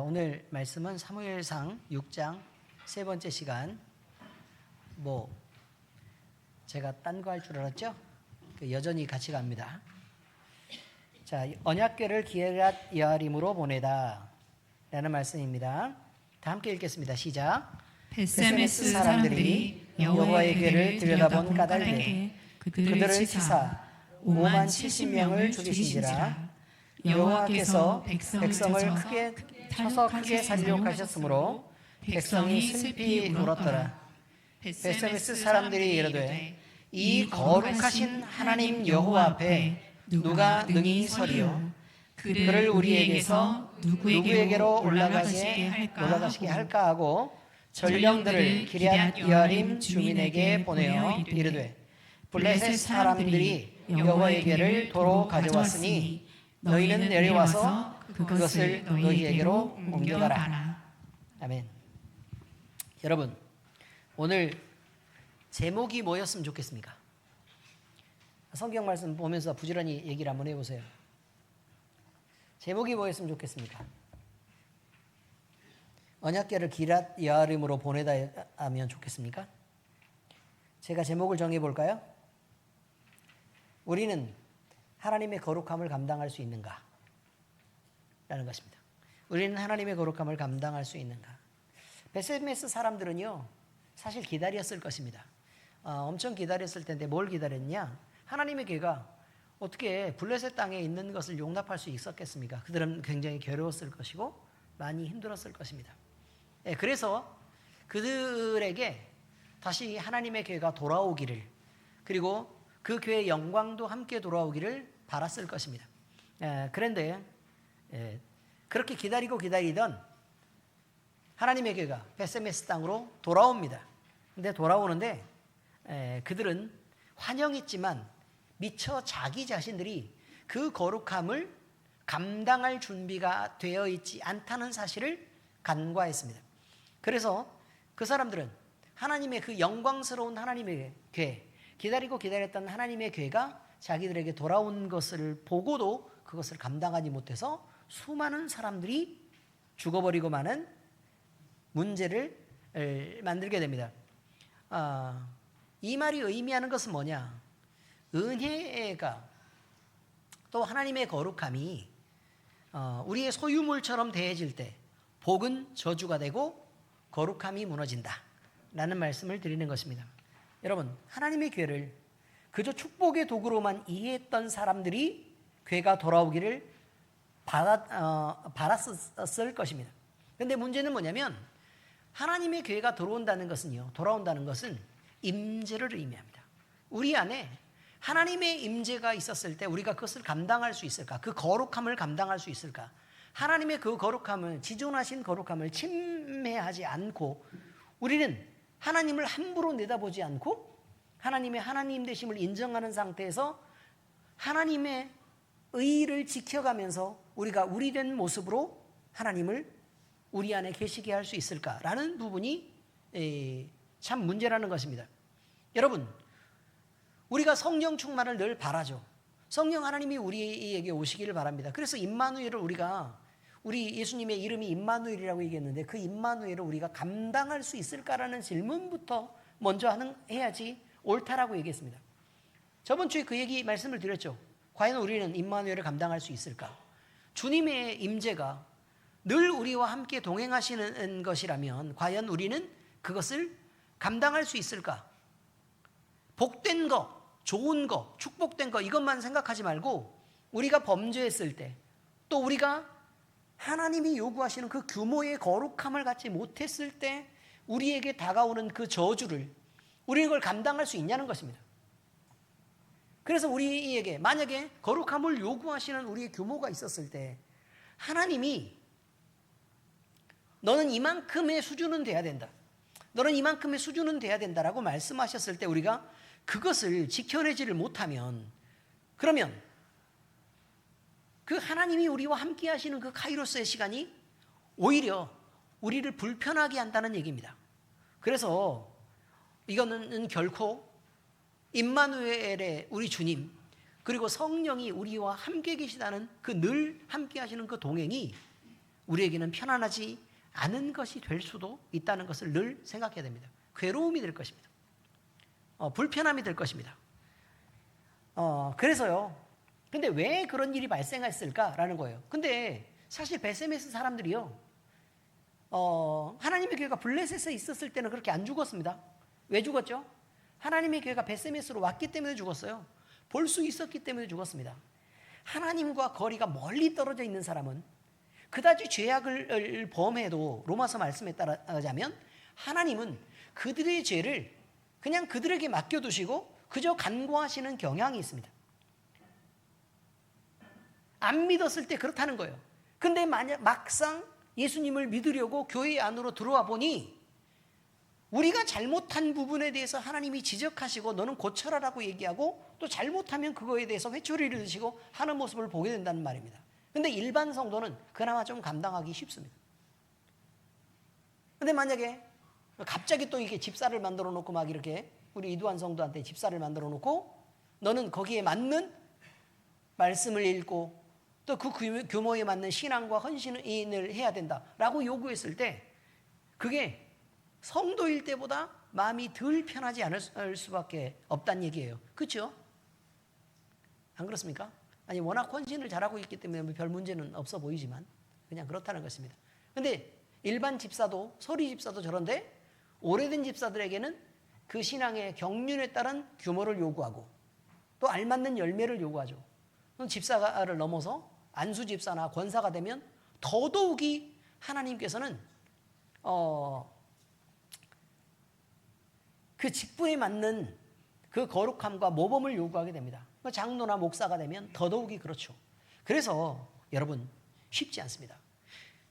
오늘 말씀은 사무엘상 6장 세 번째 시간. 제가 딴 거 할 줄 알았죠? 여전히 같이 갑니다. 자, 언약궤를 기럇 여아림으로 보내다 라는 말씀입니다. 다 함께 읽겠습니다. 시작. 벳세메스 사람들이 여호와의 궤를 들여다본 까닭에 그들을 치사 5만 70명을 죽이신지라. 여호와께서 백성을 크게 쳐서 크게 살리려고 하셨으므로 백성이 슬피 울었더라. 벳세메스 사람들이 이르되 이 거룩하신 하나님 여호와 앞에 누가 능히 서리요? 그를 우리에게서 누구에게로 올라가시게 할까 하고 전령들을 기럇 여아림 주민에게 보내어 이르되 블레셋 사람들이 여호와의 궤를 도로 가져왔으니 너희는 내려와서 그것을 너희에게로 옮겨가라. 아멘. 여러분, 오늘 제목이 뭐였으면 좋겠습니까? 성경 말씀 보면서 부지런히 얘기를 한번 해보세요. 제목이 뭐였으면 좋겠습니까? 언약궤를 기럇 여아림으로 보내다 하면 좋겠습니까? 제가 제목을 정해볼까요? 우리는 하나님의 거룩함을 감당할 수 있는가? 라는 것입니다. 우리는 하나님의 거룩함을 감당할 수 있는가? 벳세메스 사람들은요, 사실 기다렸을 것입니다. 엄청 기다렸을 텐데 뭘 기다렸냐? 하나님의 궤가 어떻게 블레셋 땅에 있는 것을 용납할 수 있었겠습니까? 그들은 굉장히 괴로웠을 것이고 많이 힘들었을 것입니다. 그래서 그들에게 다시 하나님의 궤가 돌아오기를, 그리고 그 궤의 영광도 함께 돌아오기를 바랐을 것입니다. 그런데 그렇게 기다리던 하나님의 궤가 벳세메스 땅으로 돌아옵니다. 근데 돌아오는데 그들은 환영했지만 미처 자기 자신들이 그 거룩함을 감당할 준비가 되어 있지 않다는 사실을 간과했습니다. 그래서 그 사람들은 하나님의 그 영광스러운 하나님의 궤, 기다렸던 하나님의 궤가 자기들에게 돌아온 것을 보고도 그것을 감당하지 못해서 수많은 사람들이 죽어버리고 마는 문제를 만들게 됩니다. 이 말이 의미하는 것은 뭐냐? 은혜가, 또 하나님의 거룩함이 우리의 소유물처럼 대해질 때 복은 저주가 되고 거룩함이 무너진다 라는 말씀을 드리는 것입니다. 여러분, 하나님의 궤를 그저 축복의 도구로만 이해했던 사람들이 궤가 돌아오기를 바랐을 것입니다. 그런데 문제는 뭐냐면 하나님의 궤가 돌아온다는 것은 임재를 의미합니다. 우리 안에 하나님의 임재가 있었을 때 우리가 그것을 감당할 수 있을까? 그 거룩함을 감당할 수 있을까? 하나님의 그 거룩함을, 지존하신 거룩함을 침해하지 않고 우리는 하나님을 함부로 내다보지 않고 하나님의 하나님 되심을 인정하는 상태에서 하나님의 의를 지켜가면서 우리가 우리된 모습으로 하나님을 우리 안에 계시게 할 수 있을까라는 부분이 참 문제라는 것입니다. 여러분, 우리가 성령 충만을 늘 바라죠. 성령 하나님이 우리에게 오시기를 바랍니다. 그래서 임마누엘을 우리 예수님의 이름이 임마누엘이라고 얘기했는데 그 임마누엘을 우리가 감당할 수 있을까라는 질문부터 먼저 해야지 옳다라고 얘기했습니다. 저번 주에 그 말씀을 드렸죠. 과연 우리는 임마누엘을 감당할 수 있을까? 주님의 임재가 늘 우리와 함께 동행하시는 것이라면 과연 우리는 그것을 감당할 수 있을까? 복된 거, 좋은 거, 축복된 거 이것만 생각하지 말고 우리가 범죄했을 때, 또 우리가 하나님이 요구하시는 그 규모의 거룩함을 갖지 못했을 때 우리에게 다가오는 그 저주를 우리 이걸 감당할 수 있냐는 것입니다. 그래서 우리에게 만약에 거룩함을 요구하시는 우리의 규모가 있었을 때 하나님이 너는 이만큼의 수준은 돼야 된다, 너는 이만큼의 수준은 돼야 된다라고 말씀하셨을 때 우리가 그것을 지켜내지를 못하면, 그러면 그 하나님이 우리와 함께 하시는 그 카이로스의 시간이 오히려 우리를 불편하게 한다는 얘기입니다. 그래서 이거는 결코 임마누엘의 우리 주님, 그리고 성령이 우리와 함께 계시다는 그 늘 함께 하시는 그 동행이 우리에게는 편안하지 않은 것이 될 수도 있다는 것을 늘 생각해야 됩니다. 괴로움이 될 것입니다. 불편함이 될 것입니다. 그래서요. 근데 왜 그런 일이 발생했을까라는 거예요. 근데 사실 베세메스 사람들이요. 하나님의 교회가 블레셋에 있었을 때는 그렇게 안 죽었습니다. 왜 죽었죠? 하나님의 교회가 베세메스로 왔기 때문에 죽었어요. 볼 수 있었기 때문에 죽었습니다. 하나님과 거리가 멀리 떨어져 있는 사람은 그다지 죄악을 범해도 로마서 말씀에 따르자면 하나님은 그들의 죄를 그냥 그들에게 맡겨두시고 그저 간구하시는 경향이 있습니다. 안 믿었을 때 그렇다는 거예요. 근데 막상 예수님을 믿으려고 교회 안으로 들어와 보니 우리가 잘못한 부분에 대해서 하나님이 지적하시고 너는 고쳐라라고 얘기하고 또 잘못하면 그거에 대해서 회초리를 드시고 하는 모습을 보게 된다는 말입니다. 근데 일반 성도는 그나마 좀 감당하기 쉽습니다. 근데 만약에 갑자기 또 이렇게 집사를 만들어 놓고 막 이렇게 우리 이두환 성도한테 집사를 만들어 놓고 너는 거기에 맞는 말씀을 읽고 또 그 규모에 맞는 신앙과 헌신을 해야 된다라고 요구했을 때 그게 성도일 때보다 마음이 덜 편하지 않을 수밖에 없다는 얘기예요. 그렇죠? 안 그렇습니까? 아니 워낙 헌신을 잘하고 있기 때문에 별 문제는 없어 보이지만 그냥 그렇다는 것입니다. 근데 일반 집사도 서리 집사도 저런데 오래된 집사들에게는 그 신앙의 경륜에 따른 규모를 요구하고 또 알맞는 열매를 요구하죠. 집사를 넘어서 안수 집사나 권사가 되면 더더욱이 하나님께서는 그 직분에 맞는 그 거룩함과 모범을 요구하게 됩니다. 장로나 목사가 되면 더더욱이 그렇죠. 그래서 여러분 쉽지 않습니다.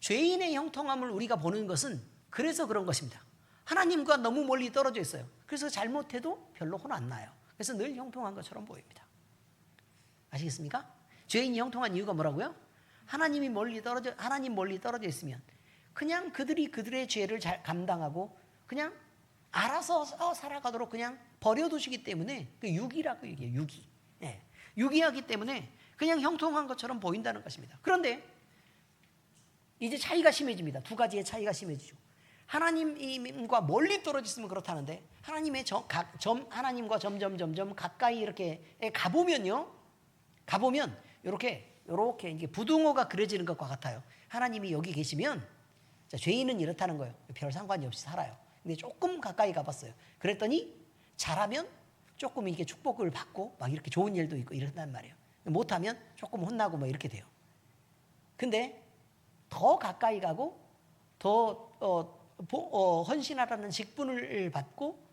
죄인의 형통함을 우리가 보는 것은 그래서 그런 것입니다. 하나님과 너무 멀리 떨어져 있어요. 그래서 잘못해도 별로 혼 안 나요. 그래서 늘 형통한 것처럼 보입니다. 아시겠습니까? 죄인이 형통한 이유가 뭐라고요? 하나님 멀리 떨어져 있으면 그냥 그들의 죄를 잘 감당하고 그냥 알아서 살아가도록 그냥 버려두시기 때문에 그 유기라고 얘기해요. 유기. 네. 유기하기 때문에 그냥 형통한 것처럼 보인다는 것입니다. 그런데 이제 차이가 심해집니다. 두 가지의 차이가 심해지죠. 하나님과 멀리 떨어져 있으면 그렇다는데 하나님과 점점 가까이 이렇게 가보면 이렇게 이제 부등호가 그려지는 것과 같아요. 하나님이 여기 계시면 죄인은 이렇다는 거예요. 별 상관이 없이 살아요. 근데 조금 가까이 가봤어요. 그랬더니 잘하면 조금 이렇게 축복을 받고 막 이렇게 좋은 일도 있고 이런단 말이에요. 못하면 조금 혼나고 뭐 이렇게 돼요. 근데 더 가까이 가고 더 헌신하라는 직분을 받고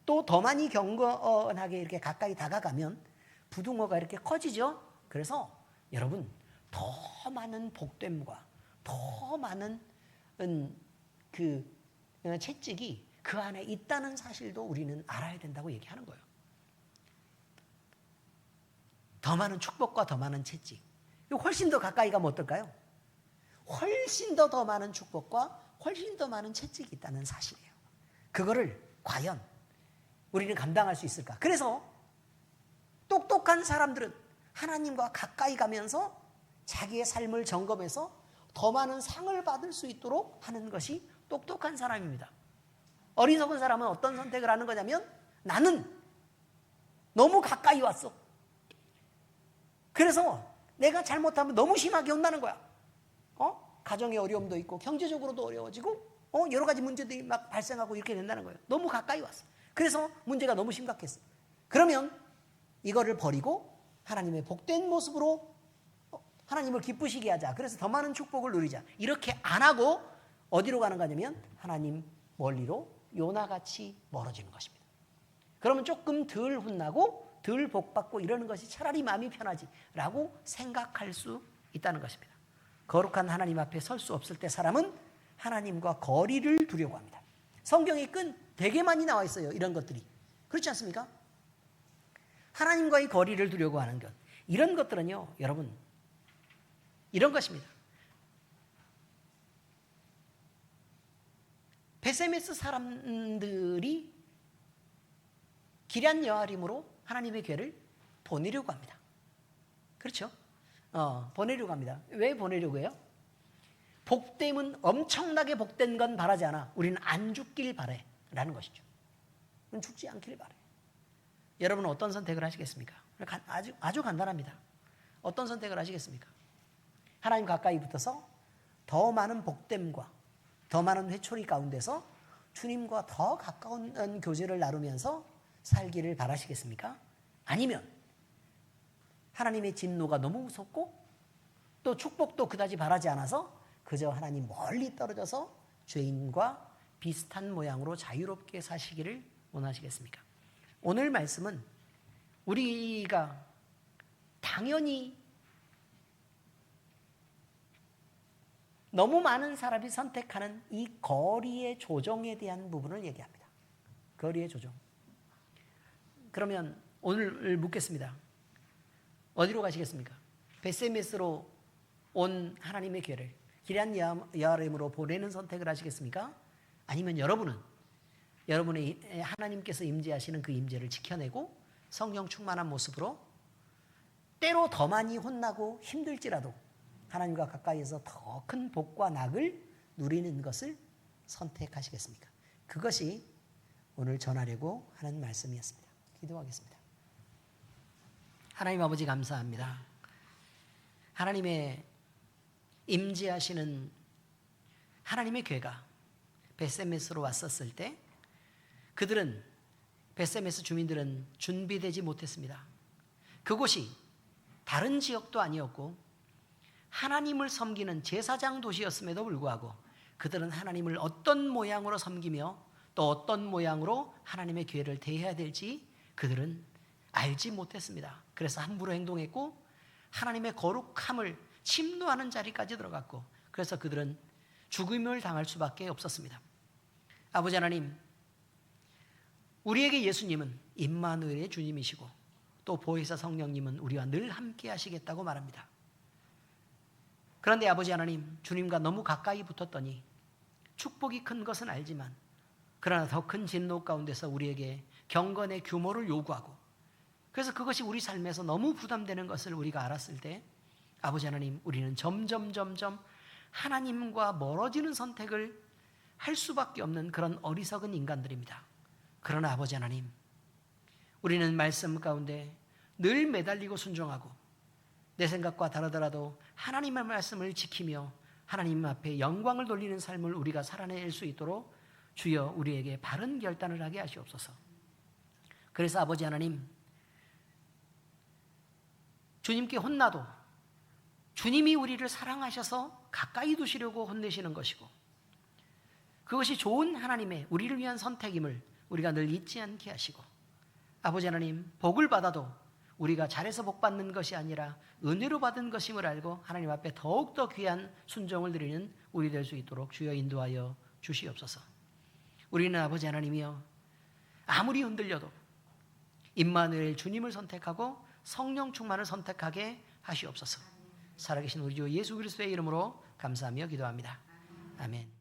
또 더 많이 경건하게 이렇게 가까이 다가가면 부등호가 이렇게 커지죠. 그래서 여러분 더 많은 복됨과 더 많은 그 채찍이 그 안에 있다는 사실도 우리는 알아야 된다고 얘기하는 거예요. 더 많은 축복과 더 많은 채찍. 훨씬 더 가까이 가면 어떨까요? 훨씬 더 많은 축복과 훨씬 더 많은 채찍이 있다는 사실이에요. 그거를 과연 우리는 감당할 수 있을까? 그래서 똑똑한 사람들은 하나님과 가까이 가면서 자기의 삶을 점검해서 더 많은 상을 받을 수 있도록 하는 것이 똑똑한 사람입니다. 어리석은 사람은 어떤 선택을 하는 거냐면 나는 너무 가까이 왔어. 그래서 내가 잘못하면 너무 심하게 혼나는 거야. 가정의 어려움도 있고 경제적으로도 어려워지고 여러 가지 문제들이 막 발생하고 이렇게 된다는 거예요. 너무 가까이 왔어. 그래서 문제가 너무 심각했어. 그러면 이거를 버리고 하나님의 복된 모습으로 하나님을 기쁘시게 하자. 그래서 더 많은 축복을 누리자. 이렇게 안 하고 어디로 가는 거냐면 하나님 멀리로 요나같이 멀어지는 것입니다. 그러면 조금 덜 혼나고 덜 복받고 이러는 것이 차라리 마음이 편하지라고 생각할 수 있다는 것입니다. 거룩한 하나님 앞에 설 수 없을 때 사람은 하나님과 거리를 두려고 합니다. 성경에 되게 많이 나와 있어요. 이런 것들이. 그렇지 않습니까? 하나님과의 거리를 두려고 하는 것. 이런 것들은요, 여러분, 이런 것입니다. 베세메스 사람들이 기럇 여아림으로 하나님의 교회를 보내려고 합니다. 그렇죠? 보내려고 합니다. 왜 보내려고 해요? 복됨은 엄청나게 복된 건 바라지 않아. 우리는 안 죽길 바래 라는 것이죠. 우리는 죽지 않길 바래. 여러분은 어떤 선택을 하시겠습니까? 아주 간단합니다. 어떤 선택을 하시겠습니까? 하나님 가까이 붙어서 더 많은 복됨과 더 많은 회초리 가운데서 주님과 더 가까운 교제를 나누면서 살기를 바라시겠습니까? 아니면 하나님의 진노가 너무 무섭고 또 축복도 그다지 바라지 않아서 그저 하나님 멀리 떨어져서 죄인과 비슷한 모양으로 자유롭게 사시기를 원하시겠습니까? 오늘 말씀은 우리가 당연히 너무 많은 사람이 선택하는 이 거리의 조정에 대한 부분을 얘기합니다. 거리의 조정. 그러면 오늘 묻겠습니다. 어디로 가시겠습니까? 베세메스로 온 하나님의 교회를 기럇 여아림으로 보내는 선택을 하시겠습니까? 아니면 여러분의 하나님께서 임재하시는 그 임재를 지켜내고 성령 충만한 모습으로 때로 더 많이 혼나고 힘들지라도 하나님과 가까이에서 더 큰 복과 낙을 누리는 것을 선택하시겠습니까? 그것이 오늘 전하려고 하는 말씀이었습니다. 기도하겠습니다. 하나님 아버지 감사합니다. 하나님의 임재하시는 하나님의 교회가 베세메스로 왔었을 때 그들은 베세메스 주민들은 준비되지 못했습니다. 그곳이 다른 지역도 아니었고 하나님을 섬기는 제사장 도시였음에도 불구하고 그들은 하나님을 어떤 모양으로 섬기며 또 어떤 모양으로 하나님의 교회를 대해야 될지 그들은 알지 못했습니다. 그래서 함부로 행동했고 하나님의 거룩함을 침노하는 자리까지 들어갔고 그래서 그들은 죽음을 당할 수밖에 없었습니다. 아버지 하나님, 우리에게 예수님은 임마누엘의 주님이시고 또 보혜사 성령님은 우리와 늘 함께 하시겠다고 말합니다. 그런데 아버지 하나님, 주님과 너무 가까이 붙었더니 축복이 큰 것은 알지만 그러나 더 큰 진노 가운데서 우리에게 경건의 규모를 요구하고 그래서 그것이 우리 삶에서 너무 부담되는 것을 우리가 알았을 때 아버지 하나님, 우리는 점점 하나님과 멀어지는 선택을 할 수밖에 없는 그런 어리석은 인간들입니다. 그러나 아버지 하나님, 우리는 말씀 가운데 늘 매달리고 순종하고 내 생각과 다르더라도 하나님의 말씀을 지키며 하나님 앞에 영광을 돌리는 삶을 우리가 살아낼 수 있도록 주여 우리에게 바른 결단을 하게 하시옵소서. 그래서 아버지 하나님, 주님께 혼나도 주님이 우리를 사랑하셔서 가까이 두시려고 혼내시는 것이고 그것이 좋은 하나님의 우리를 위한 선택임을 우리가 늘 잊지 않게 하시고 아버지 하나님, 복을 받아도 우리가 잘해서 복 받는 것이 아니라 은혜로 받은 것임을 알고 하나님 앞에 더욱더 귀한 순종을 드리는 우리 될 수 있도록 주여 인도하여 주시옵소서. 우리는 아버지 하나님이여 아무리 흔들려도 임마누엘 주님을 선택하고 성령 충만을 선택하게 하시옵소서. 살아계신 우리 주 예수 그리스도의 이름으로 감사하며 기도합니다. 아멘.